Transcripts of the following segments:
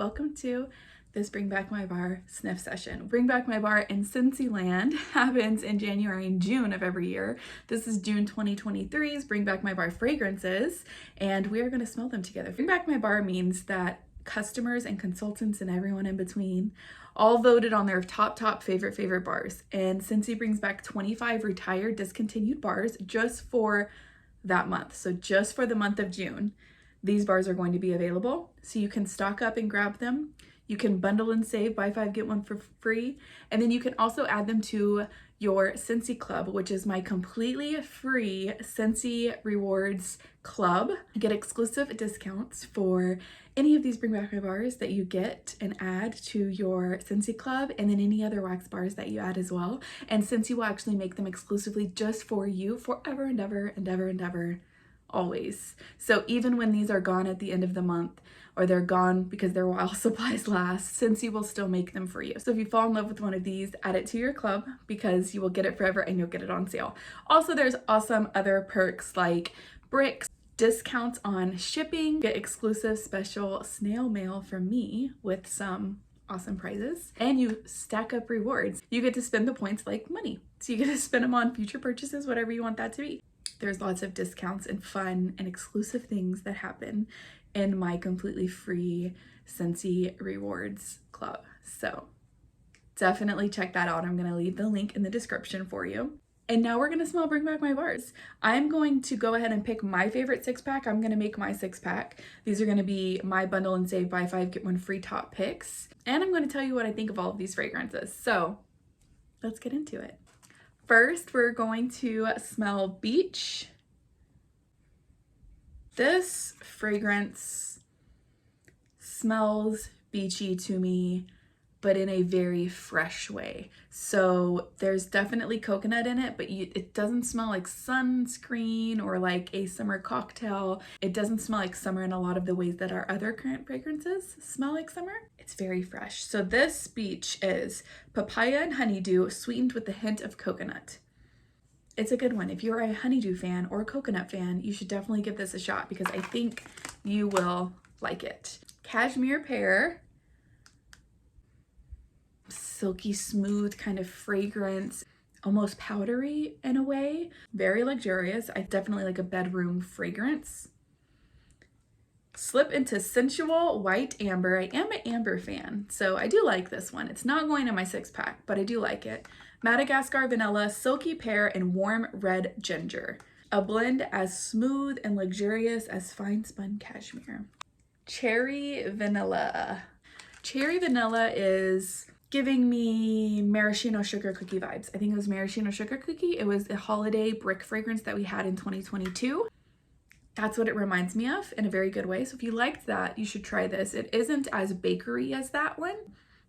welcome to this Bring Back My Bar sniff session. Bring Back My Bar in Scentsy land happens in January and June of every year. This is June 2023's Bring Back My Bar fragrances, and we are going to smell them together. Bring Back My Bar means that customers and consultants and everyone in between all voted on their top favorite bars, and Scentsy brings back 25 retired discontinued bars just for that month. So just for the month of June, these bars are going to be available, so you can stock up and grab them. You can bundle and save, buy 5 get 1 for free, and then you can also add them to your Scentsy Club, which is my completely free Scentsy Rewards Club. You get exclusive discounts for any of these Bring Back My Bars that you get and add to your Scentsy Club, and then any other wax bars that you add as well. And Scentsy will actually make them exclusively just for you forever and ever, always. So even when these are gone at the end of the month, or they're gone because their while supplies last, Scentsy will still make them for you. So if you fall in love with one of these, add it to your club because you will get it forever and you'll get it on sale. Also, there's awesome other perks like bricks, discounts on shipping, get exclusive special snail mail from me with some awesome prizes, and you stack up rewards. You get to spend the points like money. So you get to spend them on future purchases, whatever you want that to be. There's lots of discounts and fun and exclusive things that happen in my completely free Scentsy Rewards Club. So definitely check that out. I'm gonna leave the link in the description for you. And now we're gonna smell Bring Back My Bars. I'm going to go ahead and pick my favorite 6-pack. I'm gonna make my 6-pack. These are gonna be my bundle and save, buy 5 get 1 free top picks. And I'm gonna tell you what I think of all of these fragrances. So let's get into it. First, we're going to smell Beach. This fragrance smells beachy to me, but in a very fresh way. So there's definitely coconut in it, but it doesn't smell like sunscreen or like a summer cocktail. It doesn't smell like summer in a lot of the ways that our other current fragrances smell like summer. It's very fresh. So this Beach is papaya and honeydew sweetened with a hint of coconut. It's a good one. If you're a honeydew fan or a coconut fan, you should definitely give this a shot because I think you will like it. Cashmere Pear, silky smooth kind of fragrance, almost powdery in a way, very luxurious. I definitely like a bedroom fragrance. Slip into Sensual White Amber. I am an amber fan, so I do like this one. It's not going in my 6-pack, but I do like it. Madagascar Vanilla, Silky Pear, and Warm Red Ginger. A blend as smooth and luxurious as fine spun cashmere. Cherry Vanilla. Cherry Vanilla is giving me maraschino sugar cookie vibes. I think it was maraschino sugar cookie. It was a holiday brick fragrance that we had in 2022. That's what it reminds me of in a very good way. So if you liked that, you should try this. It isn't as bakery as that one.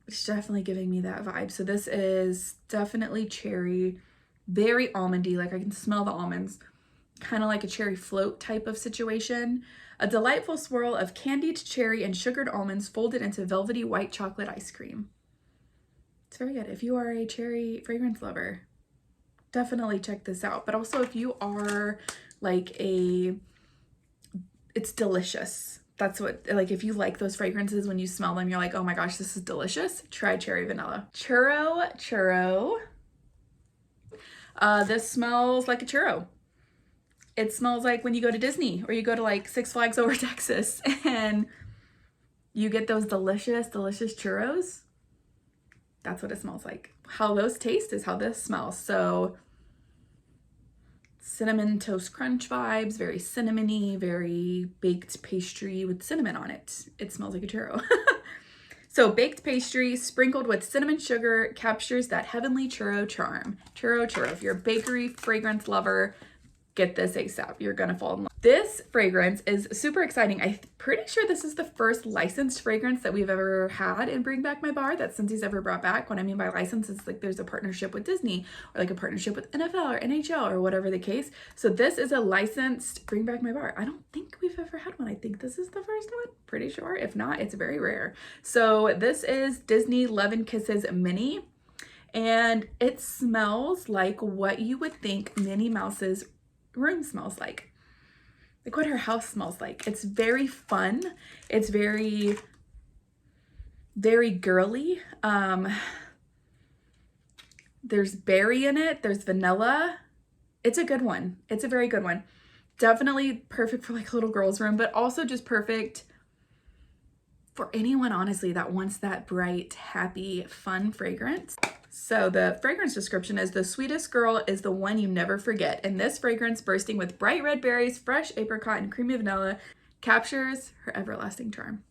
It's definitely giving me that vibe. So this is definitely cherry, very almondy. Like I can smell the almonds, kind of like a cherry float type of situation. A delightful swirl of candied cherry and sugared almonds folded into velvety white chocolate ice cream. It's very good. If you are a cherry fragrance lover, definitely check this out. But also if you are like it's delicious. That's what, like if you like those fragrances, when you smell them, you're like, oh my gosh, this is delicious. Try Cherry Vanilla. Churro. This smells like a churro. It smells like when you go to Disney or you go to like Six Flags over Texas and you get those delicious churros. That's what it smells like. How those taste is how this smells. So cinnamon toast crunch vibes, very cinnamony, very baked pastry with cinnamon on it. It smells like a churro. So baked pastry sprinkled with cinnamon sugar captures that heavenly churro charm. Churro. If you're a bakery fragrance lover, get this ASAP. You're gonna fall in love. This fragrance is super exciting. I'm pretty sure this is the first licensed fragrance that we've ever had in Bring Back My Bar that Scentsy's ever brought back. What I mean by license is like there's a partnership with Disney or like a partnership with NFL or NHL or whatever the case. So this is a licensed Bring Back My Bar. I don't think we've ever had one. I think this is the first one. Pretty sure. If not, it's very rare. So this is Disney Love and Kisses Minnie. And it smells like what you would think Minnie Mouse's room smells like what her house smells like. It's very fun. It's very very girly. There's berry in it, there's vanilla. It's a good one. It's a very good one. Definitely perfect for like a little girl's room, but also just perfect for anyone, honestly, that wants that bright, happy, fun fragrance. So the fragrance description is: the sweetest girl is the one you never forget. And this fragrance, bursting with bright red berries, fresh apricot, and creamy vanilla, captures her everlasting charm.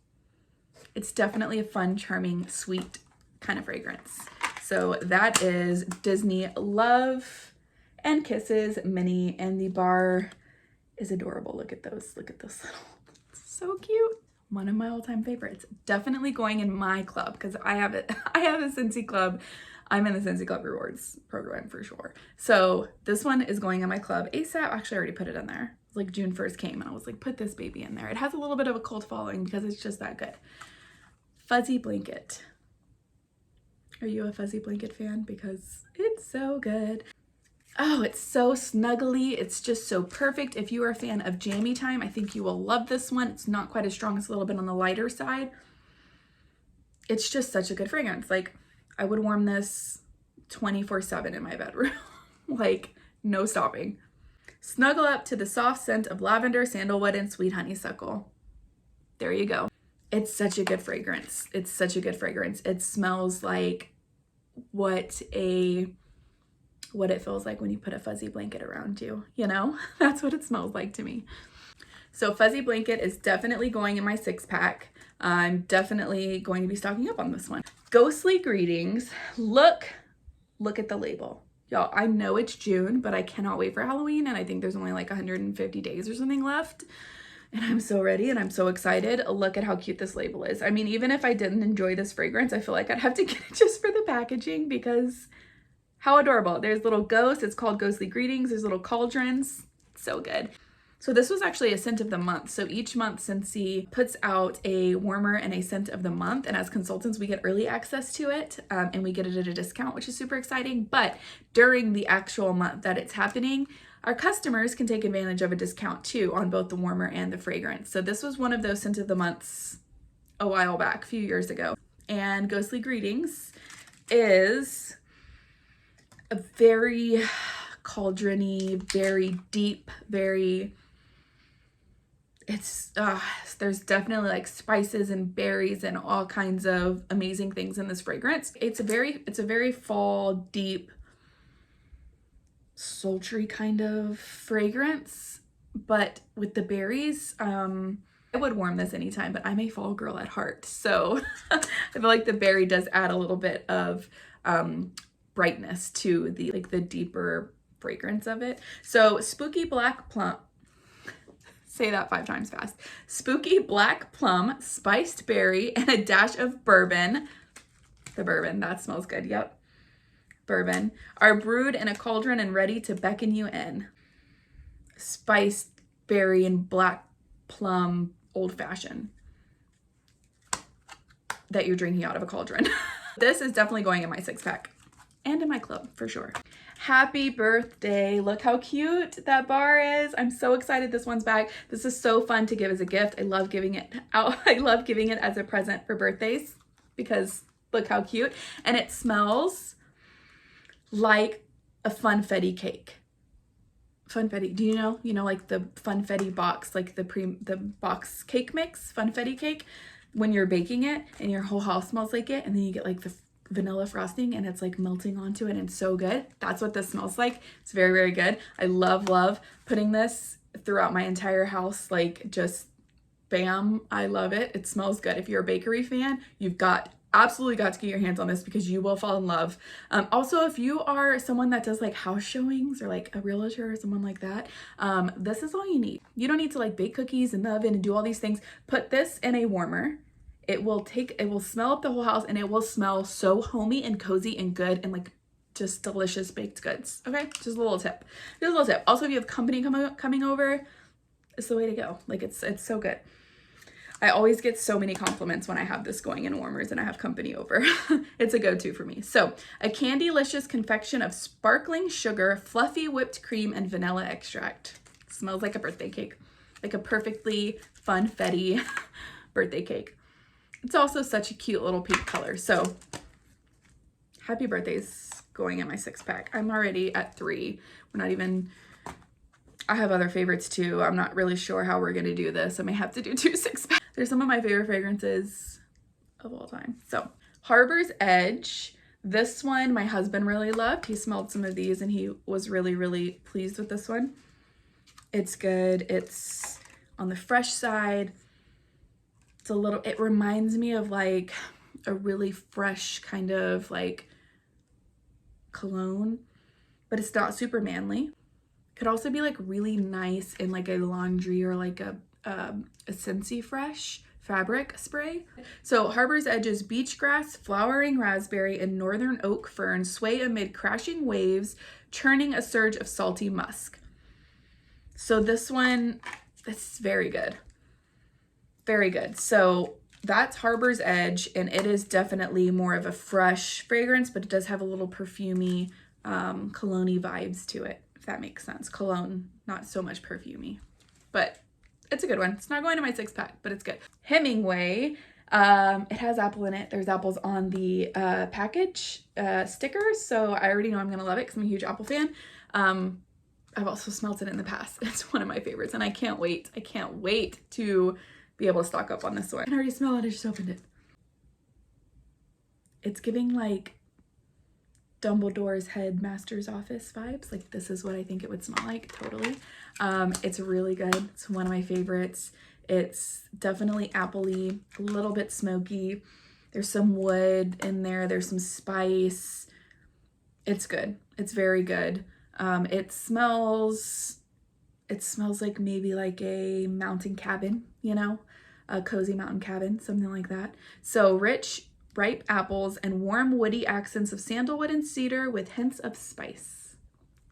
It's definitely a fun, charming, sweet kind of fragrance. So that is Disney Love and Kisses Minnie, and the bar is adorable. Look at those little, so cute. One of my all-time favorites. Definitely going in my club because I have it. I have a Scentsy club. I'm in the Scentsy Club Rewards program for sure. So this one is going in my club ASAP. Actually, I already put it in there. Like June 1st came and I was like, put this baby in there. It has a little bit of a cult following because it's just that good. Fuzzy Blanket. Are you a Fuzzy Blanket fan? Because it's so good. Oh, it's so snuggly. It's just so perfect. If you are a fan of jammy time, I think you will love this one. It's not quite as strong. It's a little bit on the lighter side. It's just such a good fragrance. Like, I would warm this 24/7 in my bedroom. Like, no stopping. Snuggle up to the soft scent of lavender, sandalwood, and sweet honeysuckle. There you go. It's such a good fragrance. It's such a good fragrance. It smells like what it feels like when you put a fuzzy blanket around you, you know? That's what it smells like to me. So Fuzzy Blanket is definitely going in my 6-pack. I'm definitely going to be stocking up on this one. Ghostly Greetings. Look at the label. Y'all, I know it's June, but I cannot wait for Halloween, and I think there's only like 150 days or something left. And I'm so ready and I'm so excited. Look at how cute this label is. I mean, even if I didn't enjoy this fragrance, I feel like I'd have to get it just for the packaging because how adorable. There's little ghosts. It's called Ghostly Greetings. There's little cauldrons. So good. So this was actually a scent of the month. So each month Scentsy puts out a warmer and a scent of the month. And as consultants, we get early access to it and we get it at a discount, which is super exciting. But during the actual month that it's happening, our customers can take advantage of a discount too on both the warmer and the fragrance. So this was one of those scent of the months a while back, a few years ago. And Ghostly Greetings is a very cauldron-y, very deep, very, there's definitely like spices and berries and all kinds of amazing things in this fragrance. It's a very fall, deep, sultry kind of fragrance, but with the berries, I would warm this anytime, but I'm a fall girl at heart. So I feel like the berry does add a little bit of brightness to the deeper fragrance of it. So Spooky Black Plum, say that 5 times fast. Spooky Black Plum, spiced berry, and a dash of bourbon. The bourbon, that smells good. Yep. Bourbon are brewed in a cauldron and ready to beckon you in. Spiced berry and black plum old fashioned that you're drinking out of a cauldron. This is definitely going in my 6-pack and in my club for sure. Happy birthday. Look how cute that bar is. I'm so excited this one's back. This is so fun to give as a gift. I love giving it out. I love giving it as a present for birthdays because look how cute. And it smells like a funfetti cake. Funfetti, do you know like the funfetti box, like the box cake mix, funfetti cake, when you're baking it and your whole house smells like it, and then you get like the vanilla frosting and it's like melting onto it and it's so good. That's what this smells like. It's very, very good. I love putting this throughout my entire house. Like just bam, I love it. It smells good. If you're a bakery fan, you've absolutely got to get your hands on this because you will fall in love. Also, if you are someone that does like house showings or like a realtor or someone like that, this is all you need. You don't need to like bake cookies in the oven and do all these things. Put this in a warmer. It will smell up the whole house and it will smell so homey and cozy and good and like just delicious baked goods. Okay, just a little tip. Just a little tip. Also, if you have company coming over, it's the way to go. Like it's so good. I always get so many compliments when I have this going in warmers and I have company over. It's a go-to for me. So, a candy-licious confection of sparkling sugar, fluffy whipped cream, and vanilla extract. Smells like a birthday cake. Like a perfectly funfetti birthday cake. It's also such a cute little pink color. So happy birthday's going in my 6-pack. I'm already at 3. We're not even, I have other favorites too. I'm not really sure how we're gonna do this. I may have to do 2 6-packs. There's some of my favorite fragrances of all time. So Harbor's Edge. This one my husband really loved. He smelled some of these and he was really, really pleased with this one. It's good. It's on the fresh side. It's a little, it reminds me of like a really fresh kind of like cologne, but it's not super manly. Could also be like really nice in like a laundry or like a Scentsy fresh fabric spray. So Harbor's Edge is beach grass, flowering raspberry, and northern oak fern sway amid crashing waves, churning a surge of salty musk. So this one, it's very good. Very good. So that's Harbor's Edge, and it is definitely more of a fresh fragrance, but it does have a little perfumey, cologne-y vibes to it, if that makes sense. Cologne, not so much perfumey, but it's a good one. It's not going to my 6-pack, but it's good. Hemingway, it has apple in it. There's apples on the package stickers, so I already know I'm gonna love it because I'm a huge apple fan. I've also smelled it in the past. It's one of my favorites, and I can't wait. I can't wait to be able to stock up on this one. I can already smell it. I just opened it. It's giving like Dumbledore's headmaster's office vibes. Like this is what I think it would smell like, totally. It's really good. It's one of my favorites. It's definitely appley, a little bit smoky. There's some wood in there. There's some spice. It's good. It's very good. It smells like maybe like a mountain cabin, you know, a cozy mountain cabin, something like that. So rich, ripe apples and warm woody accents of sandalwood and cedar with hints of spice.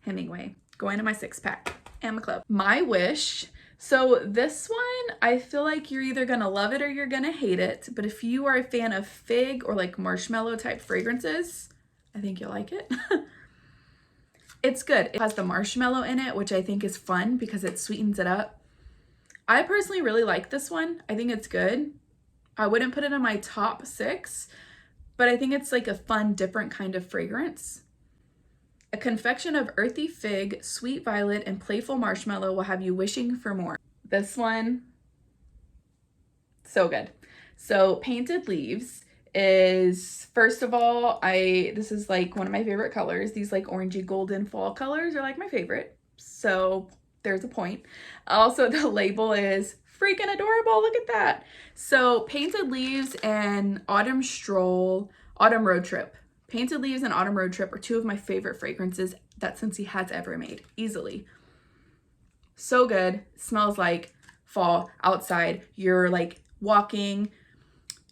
Hemingway, going to my 6-pack and my club. My Wish. So this one, I feel like you're either gonna love it or you're gonna hate it. But if you are a fan of fig or like marshmallow type fragrances, I think you'll like it. It's good. It has the marshmallow in it, which I think is fun because it sweetens it up. I personally really like this one. I think it's good. I wouldn't put it in my top 6, but I think it's like a fun, different kind of fragrance. A confection of earthy fig, sweet violet, and playful marshmallow will have you wishing for more. This one, so good. So Painted Leaves is, first of all, this is like one of my favorite colors. These like orangey golden fall colors are like my favorite. So there's a point. Also, the label is freaking adorable. Look at that. So Painted Leaves and Autumn Road Trip. Painted Leaves and Autumn Road Trip are 2 of my favorite fragrances that Scentsy has ever made, easily. So good. Smells like fall outside. You're like walking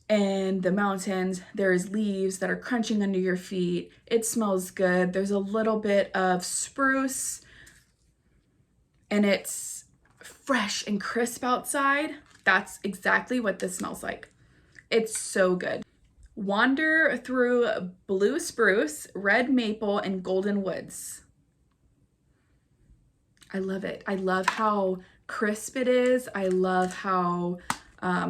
in the mountains. There's leaves that are crunching under your feet. It smells good. There's a little bit of spruce and it's fresh and crisp outside. That's exactly what this smells like. It's so good. Wander through blue spruce, red maple, and golden woods. I love it. I love how crisp it is. I love how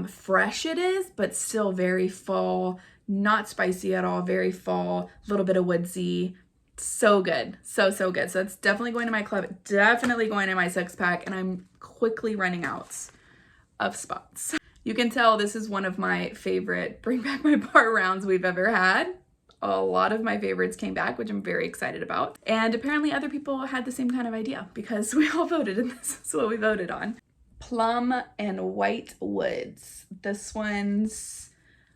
fresh it is, but still very fall, not spicy at all, very fall, a little bit of woodsy. So good. So good. So it's definitely going to my club, definitely going to my 6-pack, and I'm quickly running out of spots. You can tell this is one of my favorite Bring Back My Bar rounds we've ever had. A lot of my favorites came back, which I'm very excited about. And apparently other people had the same kind of idea because we all voted and this is what we voted on. Plum and White Woods. This one's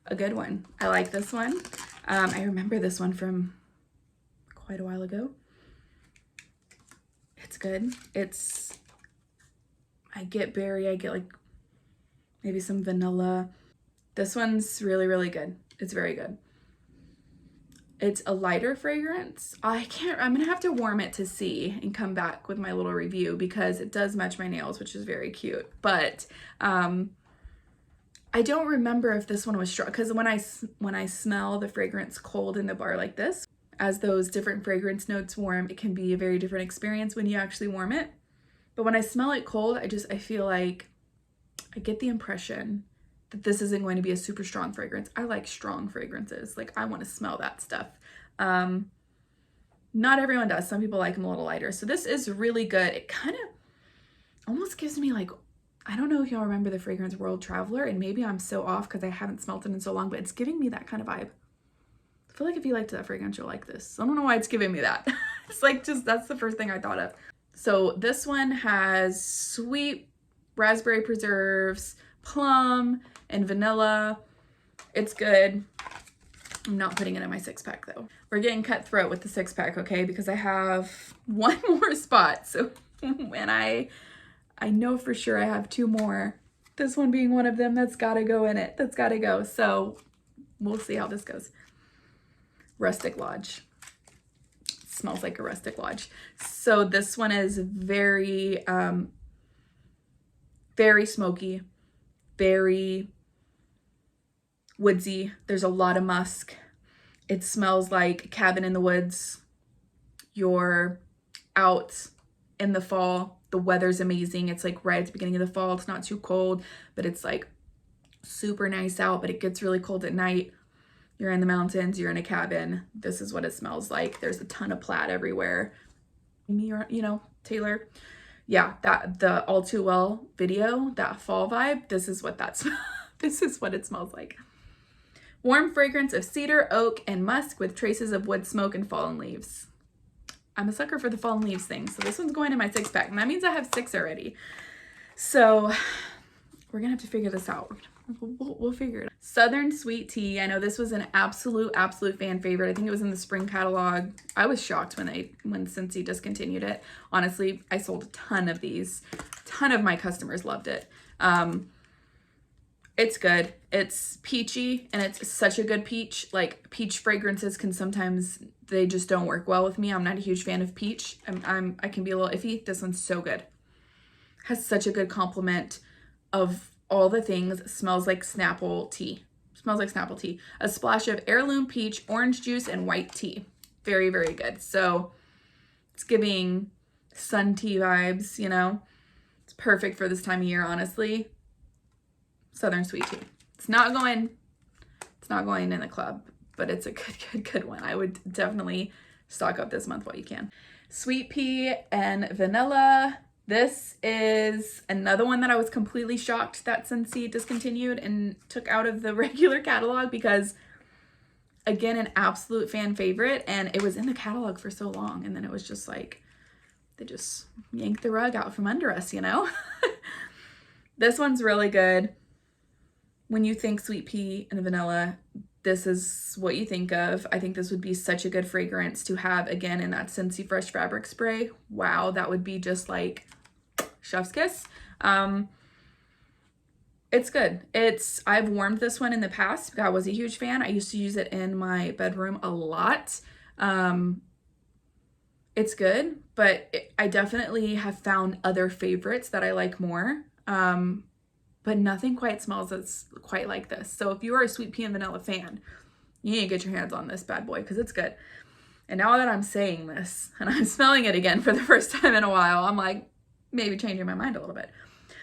a good one. I like this one. I remember this one from quite a while ago. It's good. I get berry, I get like maybe some vanilla. This one's really, really good. It's very good. It's a lighter fragrance. I'm gonna have to warm it to see and come back with my little review because it does match my nails, which is very cute. But I don't remember if this one was strong because when I smell the fragrance cold in the bar like this, as those different fragrance notes warm, it can be a very different experience when you actually warm it. But when I smell it cold, I feel like I get the impression that this isn't going to be a super strong fragrance. I like strong fragrances. Like, I want to smell that stuff. Not everyone does. Some people like them a little lighter. So this is really good. It kind of almost gives me like, I don't know if y'all remember the fragrance World Traveler, and maybe I'm so off because I haven't smelled it in so long, but it's giving me that kind of vibe. I feel like if you liked that fragrance, you'll like this. I don't know why it's giving me that. It's like, just, that's the first thing I thought of. So this one has sweet raspberry preserves, plum, and vanilla. It's good. I'm not putting it in my 6-pack though. We're getting cutthroat with the 6-pack, okay? Because I have one more spot. So when I know for sure I have 2 more. This one being one of them, that's gotta go in it. That's gotta go. So we'll see how this goes. Rustic Lodge. It smells like a Rustic Lodge. So this one is very, very smoky, very woodsy. There's a lot of musk. It smells like cabin in the woods. You're out in the fall. The weather's amazing. It's like right at the beginning of the fall. It's not too cold, but it's like super nice out, but it gets really cold at night. You're in the mountains, you're in a cabin. This is what it smells like. There's a ton of plaid everywhere. You know, Taylor. Yeah, that the All Too Well video, that fall vibe, this is what that smells. This is what it smells like. Warm fragrance of cedar, oak, and musk with traces of wood smoke and fallen leaves. I'm a sucker for the fallen leaves thing. So this one's going in my 6-pack, and that means I have 6 already. So we're gonna have to figure this out. We'll figure it out. Southern Sweet Tea. I know this was an absolute fan favorite. I think it was in the spring catalog. I was shocked when Scentsy discontinued it. Honestly, I sold a ton of these. A ton of my customers loved it. It's good. It's peachy, and it's such a good peach. Like, peach fragrances can sometimes, they just don't work well with me. I'm not a huge fan of peach. I can be a little iffy. This one's so good. Has such a good complement of all the things. Smells like Snapple tea. Smells like Snapple tea. A splash of heirloom peach, orange juice, and white tea. Very, very good. So it's giving sun tea vibes, you know. It's perfect for this time of year, honestly. Southern Sweet Tea. It's not going in the club, but it's a good one. I would definitely stock up this month while you can. Sweet Pea and Vanilla. This is another one that I was completely shocked that Scentsy discontinued and took out of the regular catalog because, again, an absolute fan favorite, and it was in the catalog for so long, and then it was just like, they just yanked the rug out from under us, you know? This one's really good. When you think Sweet Pea and Vanilla, this is what you think of. I think this would be such a good fragrance to have, again, in that Scentsy Fresh Fabric Spray. Wow, that would be just like chef's kiss. It's good. I've warmed this one in the past. I was a huge fan. I used to use it in my bedroom a lot. It's good, but I definitely have found other favorites that I like more. But nothing quite smells quite like this. So if you are a Sweet Pea and Vanilla fan, you need to get your hands on this bad boy because it's good. And now that I'm saying this and I'm smelling it again for the first time in a while, I'm like maybe changing my mind a little bit.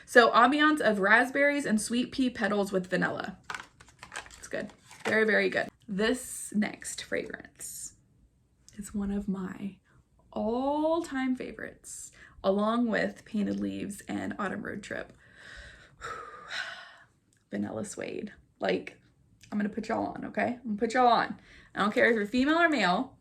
So ambiance of raspberries and sweet pea petals with vanilla. It's good. Very, very good. This next fragrance is one of my all-time favorites, along with Painted Leaves and Autumn Road Trip. Vanilla Suede. Like, I'm gonna put y'all on, okay? I'm gonna put y'all on. I don't care if you're female or male.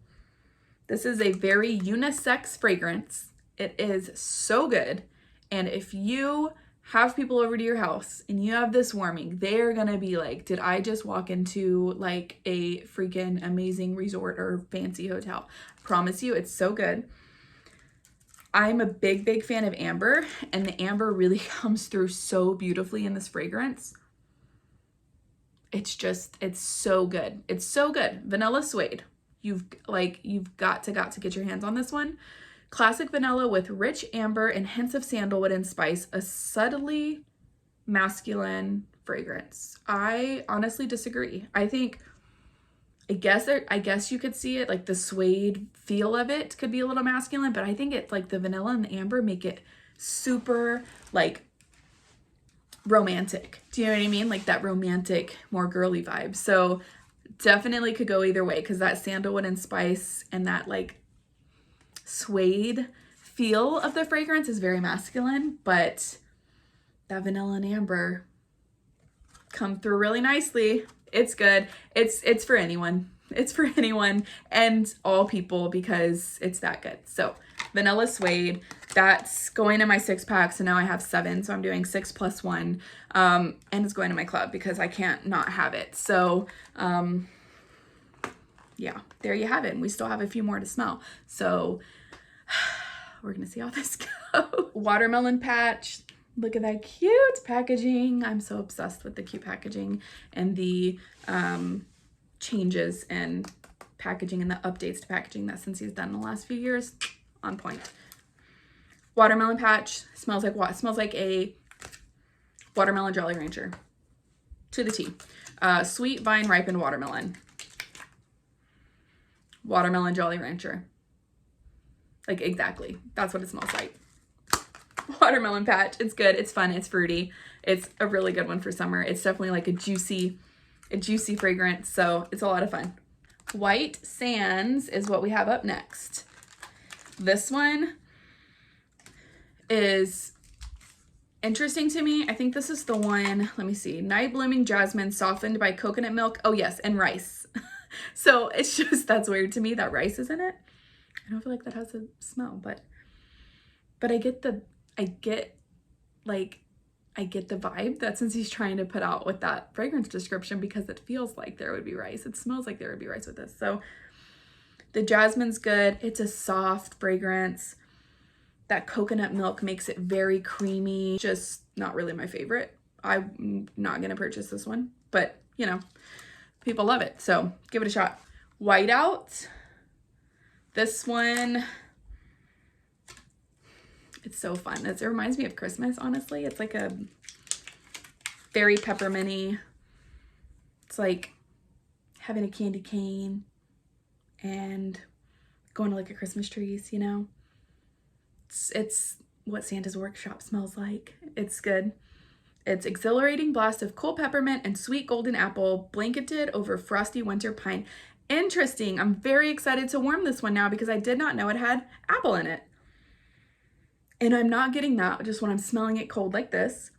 This is a very unisex fragrance. It is so good. And if you have people over to your house and you have this warming, they're gonna be like, did I just walk into like a freaking amazing resort or fancy hotel? I promise you, it's so good. I'm a big fan of amber, and the amber really comes through so beautifully in this fragrance. It's so good. It's so good. Vanilla Suede. You've got to get your hands on this one. Classic vanilla with rich amber and hints of sandalwood and spice, a subtly masculine fragrance. I honestly disagree. I guess you could see it, like the suede feel of it could be a little masculine, but I think it's like the vanilla and the amber make it super like romantic. Do you know what I mean? Like that romantic, more girly vibe. So definitely could go either way, because that sandalwood and spice and that like suede feel of the fragrance is very masculine, but that vanilla and amber come through really nicely. It's good. It's for anyone. It's for anyone and all people, because it's that good. So vanilla suede, that's going in my 6-pack. So now I have 7. So I'm doing 6 plus 1. And it's going to my club because I can't not have it. So yeah, there you have it. And we still have a few more to smell. So we're going to see how this goes. Watermelon patch. Look at that cute packaging. I'm so obsessed with the cute packaging and the changes and packaging and the updates to packaging that Scentsy's done in the last few years. On point. Watermelon patch. Smells like what? Smells like a watermelon Jolly Rancher. To the T. Sweet vine ripened watermelon. Watermelon Jolly Rancher. Like exactly. That's what it smells like. Watermelon patch. It's good. It's fun. It's fruity. It's a really good one for summer. It's definitely like a juicy fragrance. So it's a lot of fun. White Sands is what we have up next. This one is interesting to me. I think this is the one, let me see. Night Blooming Jasmine softened by coconut milk. Oh yes, and rice. So it's just, that's weird to me that rice is in it. I don't feel like that has a smell, but I get the vibe that Scentsy's trying to put out with that fragrance description, because it feels like there would be rice. It smells like there would be rice with this. So the jasmine's good. It's a soft fragrance. That coconut milk makes it very creamy. Just not really my favorite. I'm not going to purchase this one, but you know, people love it. So give it a shot. Whiteout. This one, it's so fun. It reminds me of Christmas, honestly. It's like a very pepperminty. It's like having a candy cane and going to like a Christmas trees, you know? It's what Santa's workshop smells like. It's good. It's exhilarating blast of cool peppermint and sweet golden apple blanketed over frosty winter pine. Interesting. I'm very excited to warm this one now, because I did not know it had apple in it. And I'm not getting that just when I'm smelling it cold like this.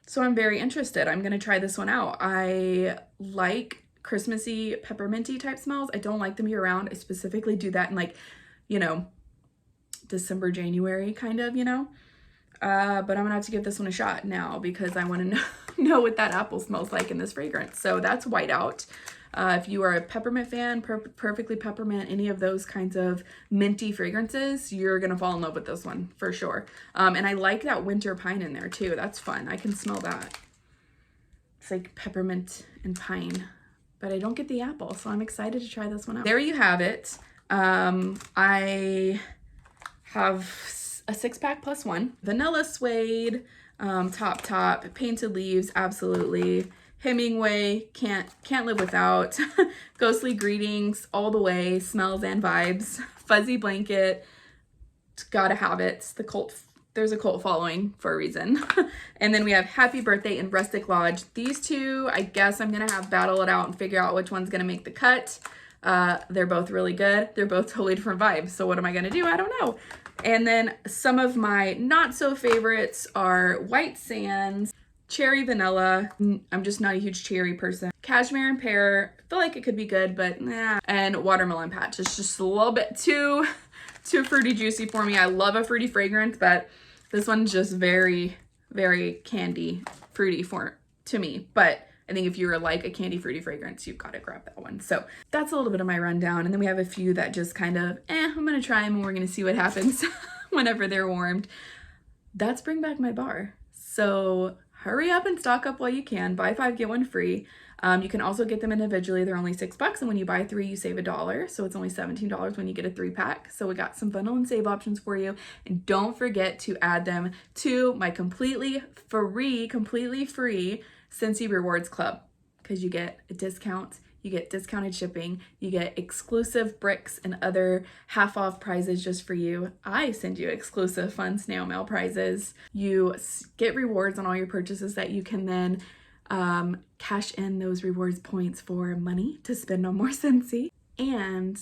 So I'm very interested. I'm going to try this one out. I like Christmassy, pepperminty type smells. I don't like them year round. I specifically do that in like, you know, December, January kind of, you know. But I'm going to have to give this one a shot now, because I want to know what that apple smells like in this fragrance. So that's Whiteout. If you are a peppermint fan, perfectly peppermint, any of those kinds of minty fragrances, you're going to fall in love with this one for sure. And I like that winter pine in there too. That's fun. I can smell that. It's like peppermint and pine, but I don't get the apple. So I'm excited to try this one out. There you have it. I have a 6-pack plus 1. Vanilla suede, top, painted leaves, absolutely. Hemingway, can't live without. Ghostly greetings all the way, smells and vibes. Fuzzy blanket, gotta have it. There's a cult following for a reason. And then we have Happy Birthday and Rustic Lodge. These two, I guess I'm gonna have battle it out and figure out which one's gonna make the cut. They're both really good. They're both totally different vibes. So what am I gonna do? I don't know. And then some of my not so favorites are White Sands, Cherry Vanilla. I'm just not a huge cherry person. Cashmere and Pear. I feel like it could be good, but nah. And Watermelon Patch. It's just a little bit too fruity juicy for me. I love a fruity fragrance, but this one's just very, very candy fruity to me. But I think if you're like a candy fruity fragrance, you've got to grab that one. So that's a little bit of my rundown. And then we have a few that just kind of, I'm going to try them and we're going to see what happens whenever they're warmed. That's Bring Back My Bar. So hurry up and stock up while you can. Buy 5, get 1 free. You can also get them individually. They're only $6, and when you buy 3, you save $1. So it's only $17 when you get a 3-pack. So we got some bundle and save options for you. And don't forget to add them to my completely free Scentsy Rewards Club, because you get a discount. you get discounted shipping, you get exclusive bricks and other half off prizes just for you. I send you exclusive fun snail mail prizes. You get rewards on all your purchases that you can then cash in those rewards points for money to spend on more Scentsy. And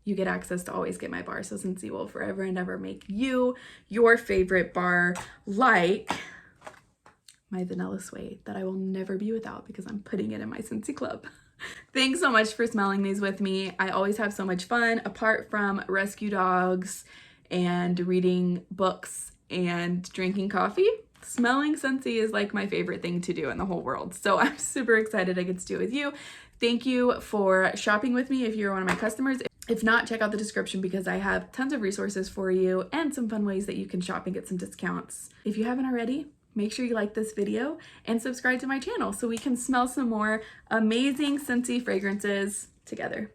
you get access to always get my bar. So Scentsy will forever and ever make you your favorite bar, like my vanilla suede that I will never be without because I'm putting it in my Scentsy club. Thanks so much for smelling these with me. I always have so much fun apart from rescue dogs and reading books and drinking coffee. Smelling Scentsy is like my favorite thing to do in the whole world. So I'm super excited I get to do it with you. Thank you for shopping with me if you're one of my customers. If not, check out the description because I have tons of resources for you and some fun ways that you can shop and get some discounts. If you haven't already, make sure you like this video and subscribe to my channel so we can smell some more amazing Scentsy fragrances together.